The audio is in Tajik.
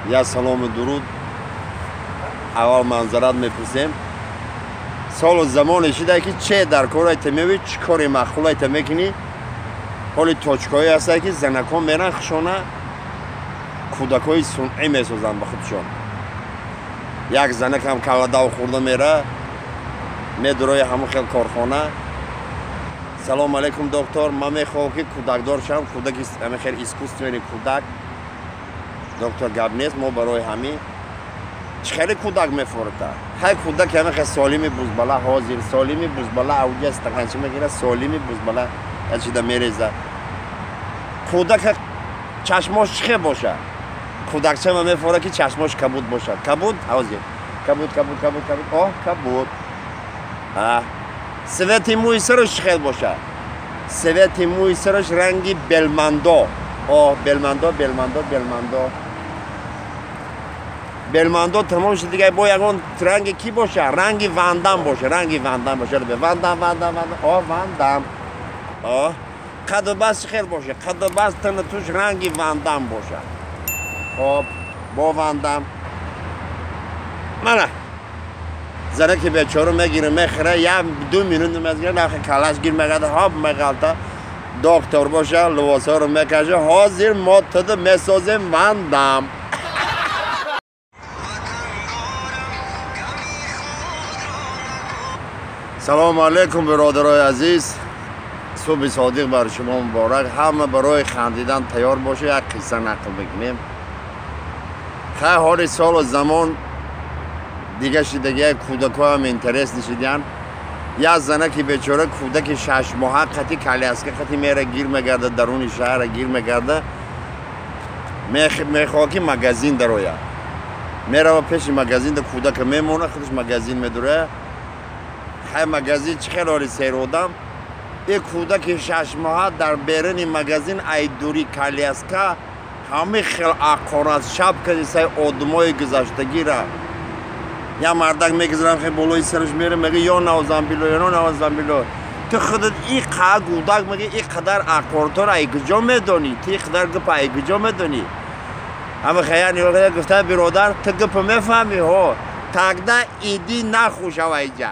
Я салому дуруд. Аввал манзарат мепурсем. Солу замоне шида ки че дар корайта меви чӣ кори махулайта мекунӣ. ҳоли точкое ҳастае ки занакон меран хушона кӯдакҳои сунъӣ месозанд ба худшон. Як занакам калладав хӯрда мера медурои ҳамон хел корхона. Салому алейкум доктор, ман мехоҳам ки кӯдакдор шавам, кӯдаки ҳамин хел искусственный кӯдак. Доктор гап нест, мо барои ҳамин чӣ хеле кӯдак мефорита. ҳай кӯдаки ҳамин хел солими бузбала ҳозир, солими бузбала авҷа стаканчи мегира, солими бузбала ячида мереза. кӯдака чашмош чӣ хел боша? кӯдакча ма мефора ки чашмош кабуд боша. Кабуд ҳозир. Кабуд. О, кабуд. Свети мӯи сарош чӣ хел боша? Свети мӯи сарош ранги белмандо. О, белмандо. Белмандо тамом шуд дигар бо ягон ранги ки боша? Ранги вандам боша. Вандам. О, вандам. О, қадобас чӣ хел боша? Қадобас тана туш ранги вандам боша. Хоб, бо вандам. Мана зараки бечора мегире мехира, я 2 минут мезгире, нахи калаш гир мегада, хоб мегалта. Доктор боша, либосаро мекаша, ҳозир мо туда месозем вандам. салому алейкум биродарои азиз. субҳи содиқ бар шумо муборак. ҳама барои хандидан тайёр боша, як қисса нақл мекунем. хай ҳоли солу замон дига шидаги як кӯдакҳоам интересни шидиян. Як занаки бечора кӯдаки 6 моҳа қати калиаска қати мера гир мегарда, даруни шаҳра гир мегарда, мехоҳад ки магазин дароя. Мерава пеши магазинда кӯдака мемона, худаш магазин медуроя. ҳай магазин чӣ хел ҳоли серодам. Ин кӯдаки 6 моҳа дар беруни магазин айдури калиаска ҳамин хел аққорат шапкаи саи одамои гузаштагира. Я мардак мегузарам хе болои сараш мере мега ё навзанбило. Ту худат ин қадр кӯдак мега ин қадар аққоротро ай куҷо медонӣ? Ту ин қадар гупа ай куҷо медонӣ? ҳама хая нигоҳ гуфта биродар, ту гупа мефаҳмӣ ҳо? Тогда иди нахӯшав айҷа.